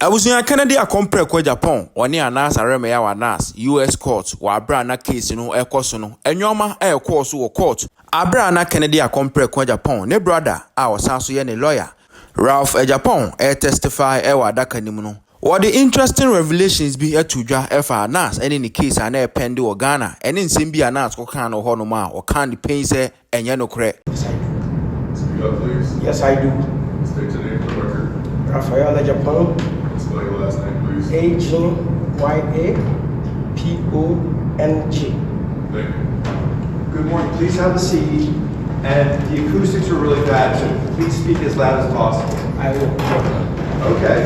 Abusunya Kennedy akompre kwa Japan oni ANAS areme ya ANAS US court wa abra na case no ekoso no enwoma ekoso wo court abra na Kennedy akompre kwa Japan ne brother a osanso ye ne lawyer Ralph Agyapong testify wa adaka nim no what the interesting revelations be etudwa efa ANAS any ni case ana pende wo Ghana ene nsem bi ANAS ko kan no ho no ma o kan the pain say enye no kre. Yes, I do. State your name for the record. Raphael Agyapong. Spell your last name, please. Agyapong. Thank you. Good morning. Please have a seat. And the acoustics are really bad, so please speak as loud as possible. I will. Okay.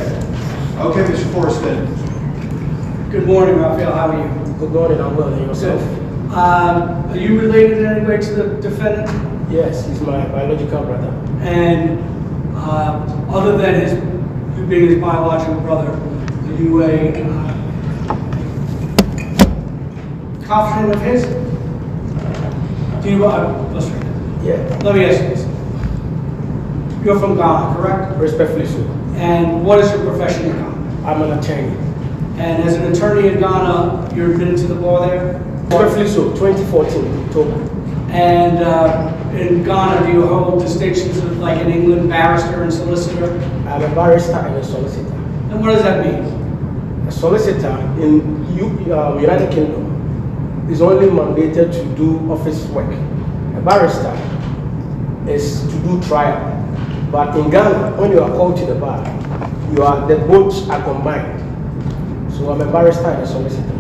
Okay, Mr. Forsman. Good morning, Raphael. How are you? Good morning. I'm well. And yourself? Are you related in any way to the defendant? Yes, he's my biological brother. And other than you being his biological brother, are you a confidant of his? Do you? Let's read it. Yeah. Let me ask you this. You're from Ghana, correct? Respectfully so. And what is your profession in Ghana? I'm an attorney. And as an attorney in Ghana, you're admitted to the bar there? Respectfully so. 2014, October. And in Ghana, do you hold distinctions of, like in England, barrister and solicitor? I'm a barrister and a solicitor. And what does that mean? A solicitor in United Kingdom is only mandated to do office work. A barrister is to do trial. But in Ghana, when you are called to the bar, the both are combined. So I'm a barrister and a solicitor.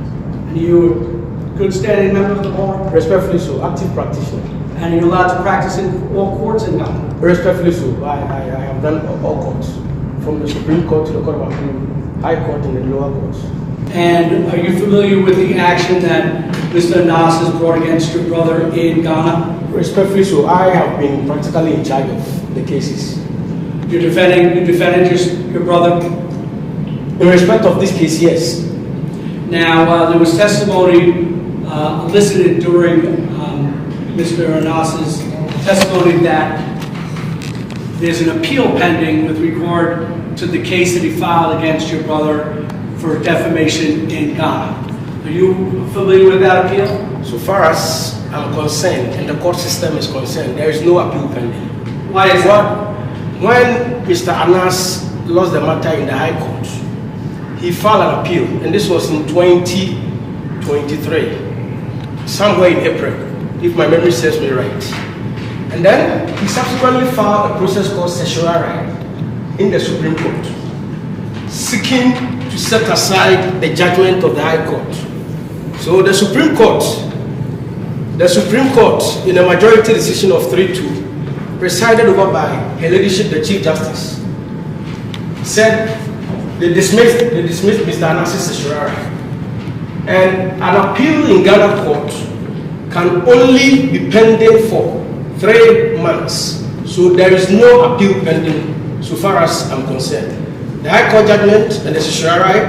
And you good standing member of the bar? Respectfully so, active practitioner. And you're allowed to practice in all courts in Ghana? Respectfully so, I have done all courts, from the Supreme Court to the Court of Appeal, High Court and the lower courts. And are you familiar with the action that Mr. ANAS has brought against your brother in Ghana? Respectfully so, I have been practically in charge of the cases. You defended your brother? In respect of this case, yes. Now, there was testimony elicited during Mr. ANAS's testimony that there's an appeal pending with regard to the case that he filed against your brother for defamation in Ghana. Are you familiar with that appeal? So far as I'm concerned, and the court system is concerned, there is no appeal pending. Why is that? When Mr. ANAS lost the matter in the High Court, he filed an appeal, and this was in 2023, somewhere in April, if my memory serves me right. And then he subsequently filed a process called certiorari in the Supreme Court, seeking to set aside the judgment of the High Court. So the Supreme Court, in a majority decision of 3-2, presided over by Her Ladyship the Chief Justice, said they dismissed Mr. ANAS's certiorari. And an appeal in Ghana court can only be pending for 3 months. So there is no appeal pending so far as I'm concerned. The High Court judgment and the certiorari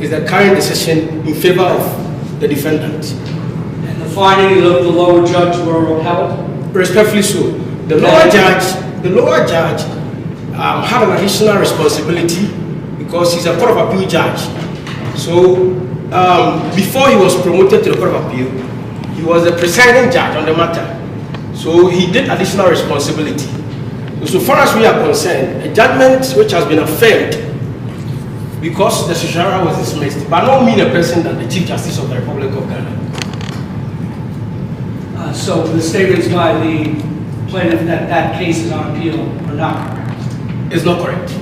is the current decision in favor of the defendant. And the findings of the lower judge were upheld? Respectfully so. The lower judge had an additional responsibility because he's a Court of Appeal judge. So before he was promoted to the Court of Appeal, he was the presiding judge on the matter. So he did additional responsibility. So far as we are concerned, a judgment which has been affirmed because the certiorari was dismissed, by no means a person than the Chief Justice of the Republic of Ghana. So the statements by the plaintiff that case is on appeal are not correct? It's not correct.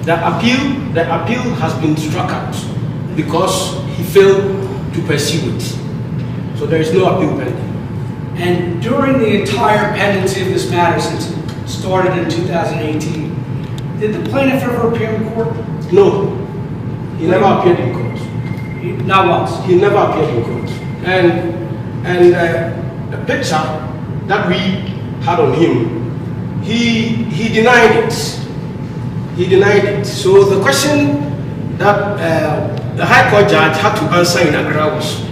The appeal has been struck out because he failed to pursue it. So there is no appeal pending. And during the entire pendency of this matter, since it started in 2018, did the plaintiff ever appear in court? No, he never appeared in court. Not once? He never appeared in court. And the picture that we had on him, he denied it. He denied it. So the question that the High Court judge had to answer in Accra was,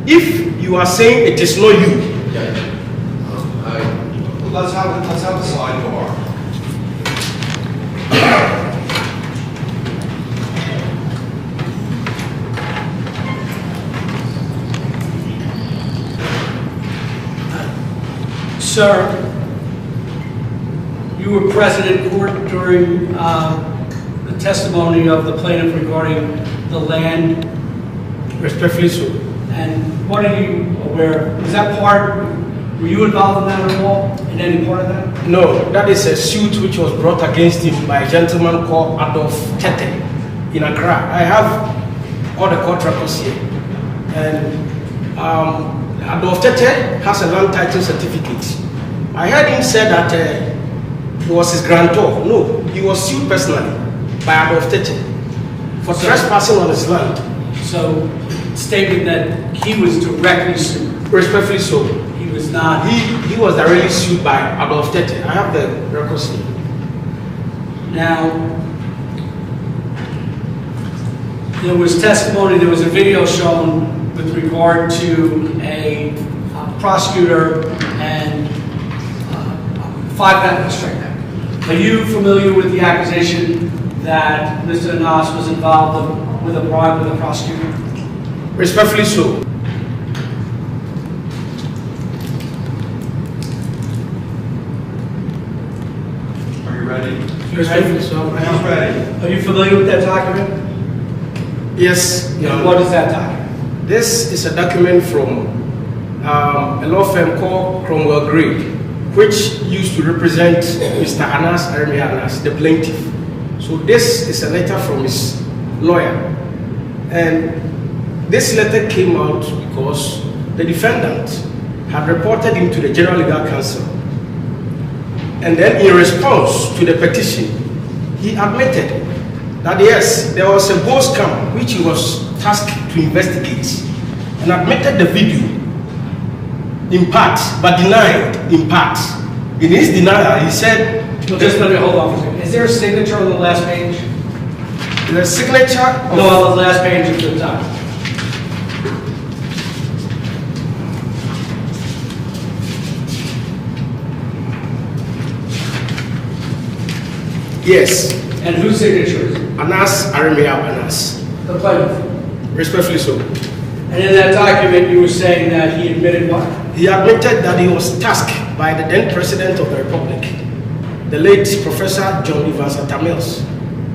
if you are saying it is not you. Let's have a sidebar. Sir, you were present in court during the testimony of the plaintiff regarding the land. Respectfully so. And what are you aware of? Is that part, were you involved in that at all? In any part of that? No, that is a suit which was brought against him by a gentleman called Adom in Accra. I have all the court records here. And Adom has a land title certificate. I heard him say that he was his grantor. No, he was sued personally by Adom for trespassing on his land. So, stating that he was directly sued. Respectfully so. He was not. He was directly sued by Adom. I have the records here. Now, there was testimony, there was a video shown with regard to a prosecutor and 5 patent strikeback. Are you familiar with the accusation that Mr. ANAS was involved with a bribe with a prosecutor? Respectfully so. Are you ready? Respectfully so. He's ready. Are you familiar with that document? Yes. And what is that document? This is a document from a law firm called Cromwell Gray, which used to represent Mr. ANAS, the plaintiff. So this is a letter from his lawyer. And this letter came out because the defendant had reported him to the General Legal Counsel. And then in response to the petition, he admitted that yes, there was a boat scam which he was tasked to investigate, and admitted the video in part, but denied in part. In his denial, he said, Well, just let me hold on for a second. Is there a signature on the last page? the signature of No, on the last page of the document. yes, And whose signature is it? ANAS. The plaintiff. Respectfully so. And in that document, you were saying that he admitted what? He admitted that he was tasked by the then President of the Republic, the late Professor John Evans Atamils,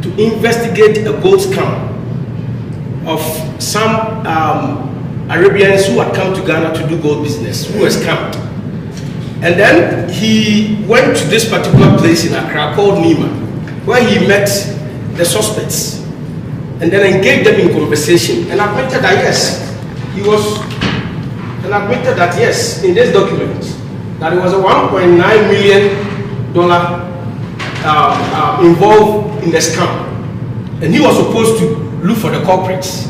to investigate a gold scam of some Arabians who had come to Ghana to do gold business, who were scammed. And then he went to this particular place in Accra called Nima, where he met the suspects and then engaged them in conversation and admitted that yes, in this document, that it was a $1.9 million involved in the scam. And he was supposed to look for the culprits.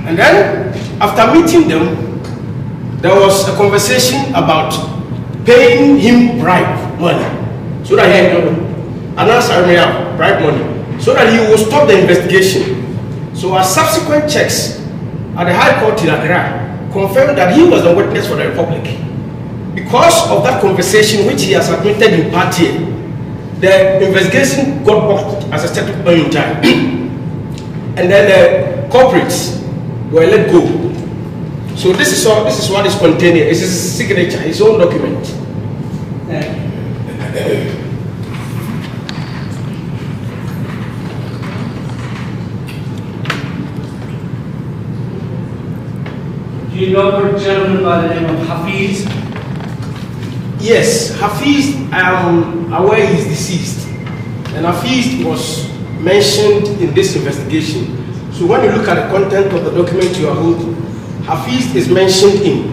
And then, after meeting them, there was a conversation about paying him bribe money. So that bribe money. So that he will stop the investigation. So our subsequent checks at the High Court in Accra confirmed that he was the witness for the Republic. Because of that conversation, which he has admitted in part here, the investigation got blocked as a static point in time. And then the culprits were let go. So this is what is contained here. This is his signature, his own document. Thank you. Do you know a gentleman by the name of Hafiz? Yes, Hafiz, I am aware he is deceased. And Hafiz was mentioned in this investigation. So when you look at the content of the document you are holding, Hafiz is mentioned in.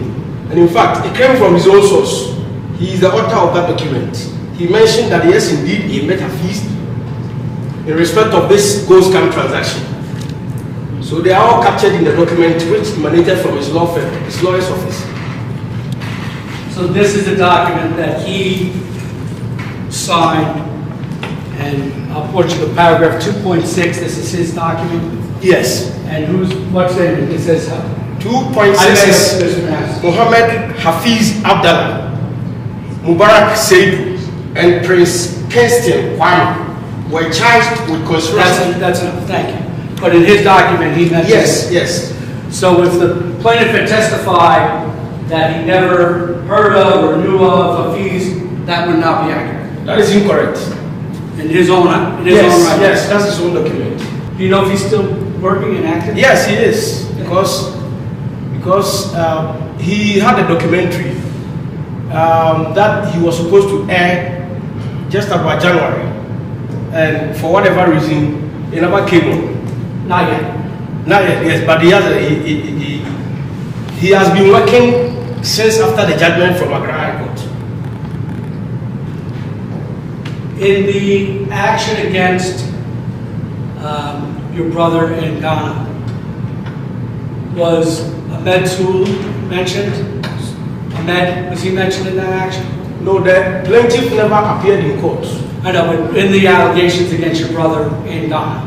And in fact, it came from his own source. He is the author of that document. He mentioned that yes, indeed, he met Hafiz in respect of this gold scam transaction. So they are all captured in the document which emanated from his law firm, his lawyer's office. So this is a document that he signed, and I'll put you to paragraph 2.6. This is his document. Yes. And what's in it? It says 2.6 is Mohammed Hafiz Abdallah, Mubarak Seydu, and Prince Kingston Kwame were charged with conspiracy. That's enough. Thank you. But in his document, he mentioned. Yes. So if the plaintiff had testified that he never heard of or knew of fees, that would not be accurate. That is incorrect. In his own right. Yes, that's his own document. Do you know if he's still working and active? Yes, he is, because he had a documentary that he was supposed to air just about January, and for whatever reason, it never came on. Not yet. Not yet, yes, but he has been working since after the judgment from Accra High Court. In the action against your brother in Ghana, was Ahmed Sulu mentioned? Ahmed, was he mentioned in that action? No, the plaintiff never appeared in court. I know, but in the allegations against your brother in Ghana?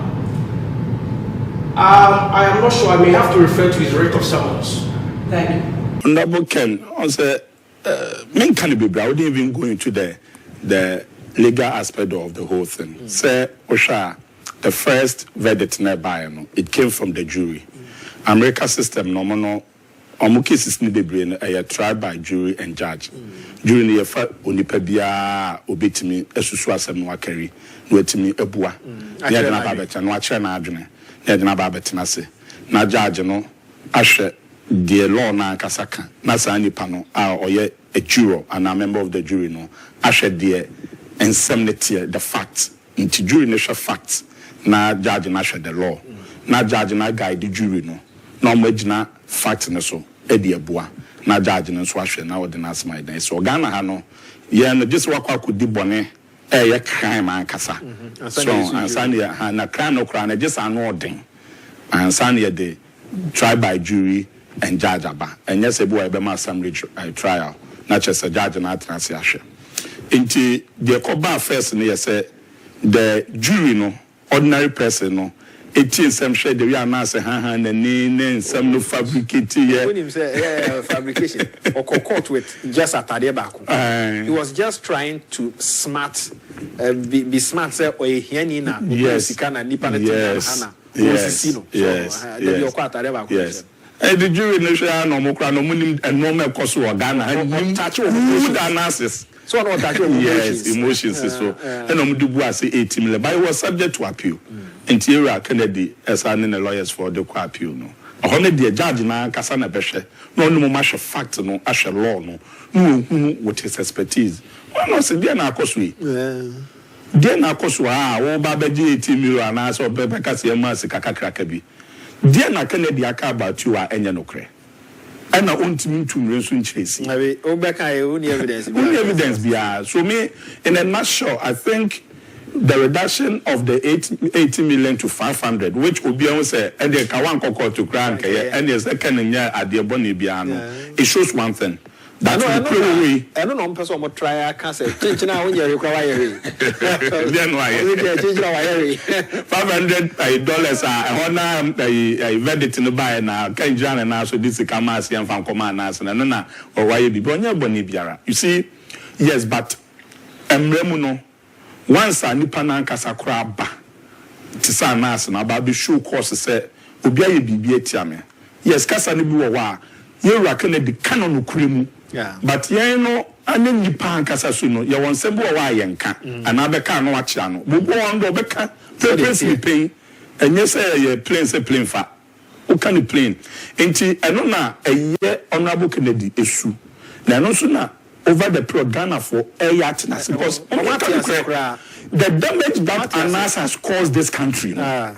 I am not sure. I may have to refer to his writ of summons. Thank you. Honorable Ken, I said, men can be proud, even go into the legal aspect of the whole thing. Say, Osha, the first verdict nearby, it came from the jury. America system, no, cases need to be tried by jury and judge. During the year, only pebia obitimi, esusu asem no carry, no etimi ebua. Near the Babetta, no China adjune, near the Babetinase. Na judge no, ashe, the law na kasaka, nasa any pano, or ye a juror and a member of the jury no, ashe dear and semnity the facts, into jury nature facts, na judge na ashe the law, na judge na guide the jury no, no major fact no so. Edi abua na judge no so ahwe na ordinance my den so Ghana ha no ye no just wakwa kodi bone ye crime ankasa so ansan ye ha na crime no kra na just anu odin ansan ye de tried by jury and judge aba enye se bo e be ma assembly trial na chese judge na atrase ahwe nti the coba first no ye say the jury no ordinary person no 18 some shade the ANAS and some no fabricate here. When him say fabrication or court with just a tadebako. He was just trying to be smart say or hianina yes kana nipa yes yes yes. And the jury no share no mo kra no munim and no me koso Ghana and touch analysis. So no touch yes emotions so and no do bu say 18 million but it was subject to appeal. Interior Kennedy assigning the lawyers for the appeal no. Honor the judge na kasa na behwe. No no mash fact no ashe law no. No with his expertise. One no say there na akoso yi. There na akoso wo ba beji 18 million na so be kase ma se kakakra bi. There na Kennedy aka about you enye no kre. And I want to nso nchiresi. Maybe obeka e only evidence. Only evidence bia. So me in a nutshell I think the reduction of the 80 million to 500, which will be on say, and the Kawan Koko to Crank, and the second year at the Boni Biano, it shows one thing. That's the way. I don't know, person would try. I can't say, now when you require then why $500 honor a verdict in the buy now, can John and now so this is Kamasi and from Command and Nana or why you be Bonia Boni Biara. You see, yes, but Remuno. Once a nipa na nkasa kra ba tisa ANAS na ba be show course say obi aye bibie tia me yes kasa ne bi wo wa ye wura Kennedy canon kuremu but ye no ane nipa nkasa so no ye won se bo wa ye nka ana be ka no acha no bo won do be ka prince pain enye say ye plane say plane fa o kan ni plane enti eno na eye honorable Kennedy esu na no so na over the period Ghana for airtiness because the damage that ANAS has caused this country and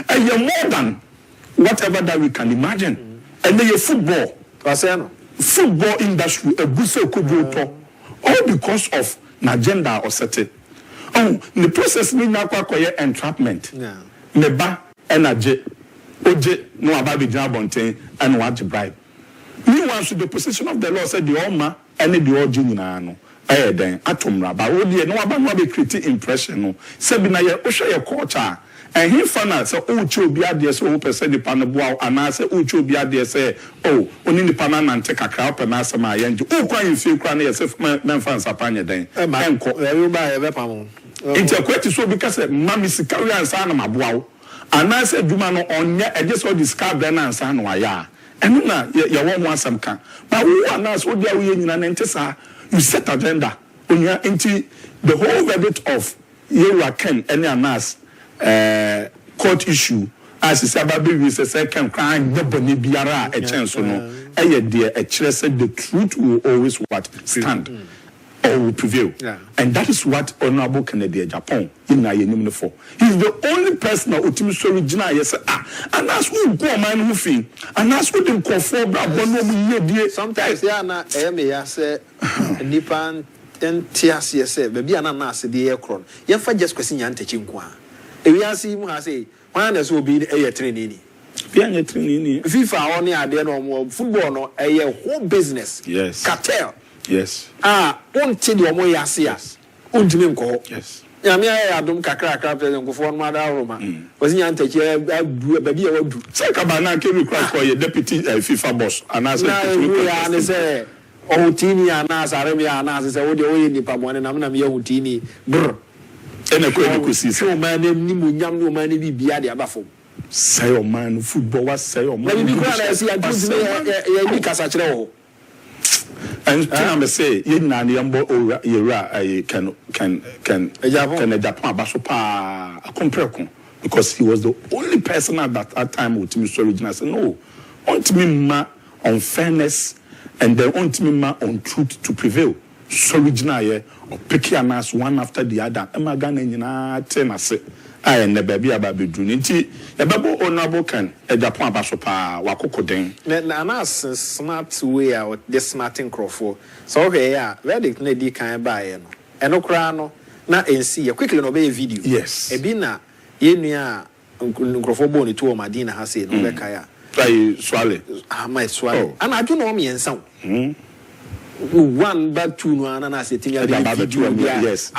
you're more than whatever that we can imagine and then your football industry all because of an agenda or setting the process mean now entrapment neba energy oje no ababi jabonten and what bribe meanwhile the position of the law said the Oma and the original no then atomra ba wo de no aba no be create impression no say bi na ye wo hwe ye culture and he fana say o chi obi ade say o pese di pa no boa ana say o chi obi ade say o oni ni pa na nante kakra o pe na asema ye nje o kwa yefie kra na ye say memfa nsapanye den enko we ba ye be pam it's a question so because mami sikari ansa na maboa ana say duma no onye e just all discard den ansa na wa ya And na ya want some can. But who ANAS what they are in an you set agenda. Into the whole verdict of Yewa Ken and ANAS court issue as is about baby is a second crime, the Boni Biara a chance no. Dear a said the truth will always what stand or will prevail. And that is what Honorable Kennedy Agyapong in Nayenim for. He's the only person that ultimately original yes and that's who go man who feel and that's what them conform that sometimes they are not say Nipan and Tias yes baby ANAS the aircron. Yefa just question yan teaching kwa. If you see him say one is will be a training. FIFA on the no football no a whole business. Yes. Cartel. Yes. Until the omo yasia. Until ko. Yes. Ya me Adom kakra president go for mother Roma. Was yan take baby a do. Say kabana ke we cry for your deputy FIFA boss ANAS. Na say o tini ANAS aremia ANAS say wo de o ni pa mo na me ya tini brr. Ene ko e ko si. So man ni mu nyam no man ni bia de abafo. Say your man football was say your man. Na bi kura na see ya ni kasa kire wo. And I say you na yambo ora yera can Agyapong abasopa akompreko because he was the only person at that time with me original say no want me ma on fairness and then want me ma on truth to prevail. So original here or pick ANAS one after the other. Emma Ghana nyina tenase. I na baby ababedru nti ebebo Honorable Ken Agyapong abasopa wakoko den. Na ANAS smart way out this smarting crofo. So okay yeah, verdict na di kan bae no. Eno kra no na ensi quickly no be video. Yes. Ebi na yenua crofo bo ni to o madina ha say no be kaya. Try swale. My swale. And I do know me ensa. One bad two no ANAS setting a video. Yes.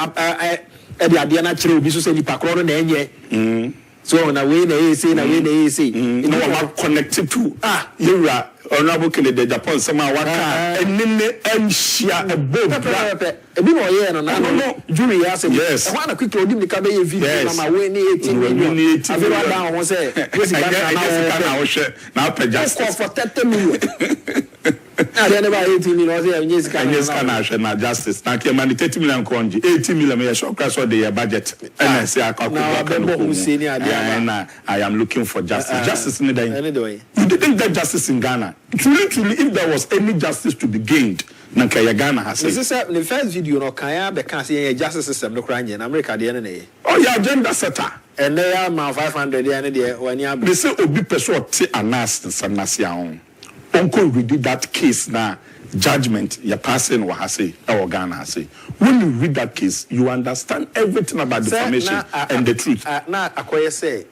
Ebi ade na kire obi so se nipa kro na enye so na we na say na we na say no one connected to yura Honorable Kennedy Agyapong sama waka enene enhia ebobra ebi no ye no na no jury ya say yes e na quickly odi nika be ye video na ma we na 18 million avero down won say we see na wo hwe na pa justice for 30 million na dey never 18 million say yes can na justice na ke man 30 million konji 80 million me shock so the budget and say akako I am looking for justice justice in the you didn't get justice in Ghana. Truly, if there was any justice to be gained, Nankaya Ghana has said. This is the first video. No, Kaya because a justice system no crying in America. The end. Oh yeah, agenda setter. And they are my 500. The end. When you they say Obi person say ANAS and Sanasiaon. Uncle read that case now. Judgment you're passing what I say or Ghana say. When you read that case, you understand everything about the information and the truth. Now, I say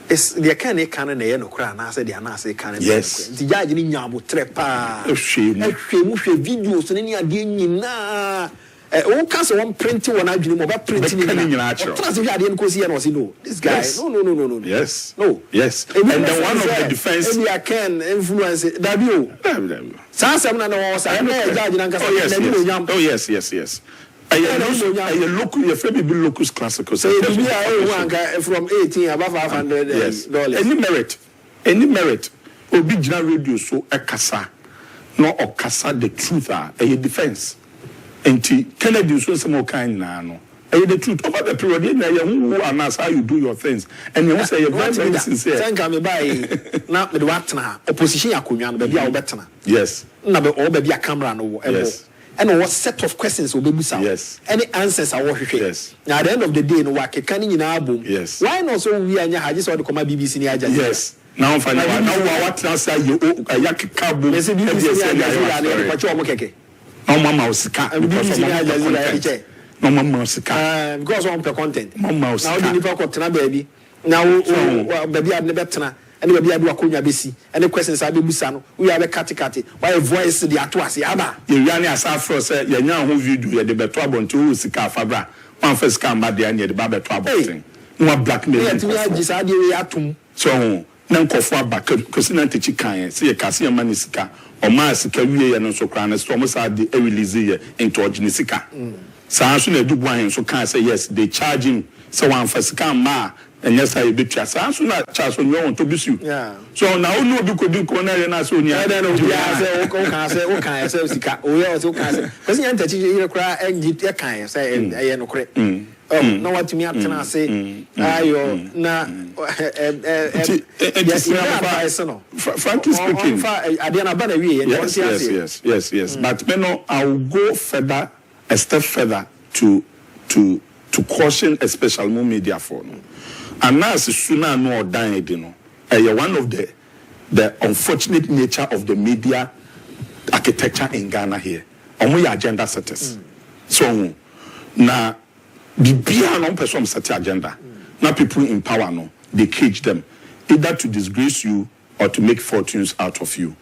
it's the kind of canon no cry na say the ANAS canon. Yes. The judge ni nyabo trepa. Ehwe videos ni ade nyina. O case one printing one adwene mo ba printing ni na. Trust me ade nko see no say no. This guy no. Yes. No. Yes. And then one of the defense I can influence Dabio. Sansem na no say na judge na nkasa na oh yes. I local, your friend be locus classical. So from 18 above $500. Yes. Any merit. Original radio so a kasa, no or kasa the truth a defense. And Kennedy so some more kind no. The truth over the period you ANAS how you do your things and you say you're very sincere. Thank me by now the what na opposition akunwa no be a obetena. Yes. Na be all be a camera no. Yes. And what set of questions will be musa? Yes. Any answers are what you yes. Now at the end of the day, no work can in album. Yes. Why not so we are I just want to come at BBC near Jaja? Yes. Now find out now what answer you yak cabo. Yes, BBC no mama usika. BBC near Jaja. No mama usika. Because one per content. Mama usika. Now the people got na baby. Now baby had never tana. And we be able to besi any questions I be busa no we have a kati why voice the atoase aba ye wiane asafro say ye nya ho video ye de beto abonto wo sika fabra one first come bad dey near the ba beto abonto no blackmail ye ti ya gisa de we atum so na nkofo aba kosi na ntechi kan say ye kase ye mani sika o ma sika wie ye no so kran na so mo sa de release ye into ogini sika sa so na du buan so kan say yes they charge him so one first come ma and yes I be trust so na chance on you to be you so now no be could do corner na so nya say o kan say sika o ye o kan say because you enter you cry and you kan say e no kre no what me atena say ayo na frankly speaking yes but me no I will go further a step further to caution a special media for no ANAS sooner no dan edi no one of the unfortunate nature of the media architecture in Ghana here omo ya agenda setters so na bibia no person set agenda na people in power no they cage them either to disgrace you or to make fortunes out of you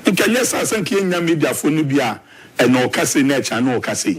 in Kenya say nya media for no bia e no ka say na cha no ka say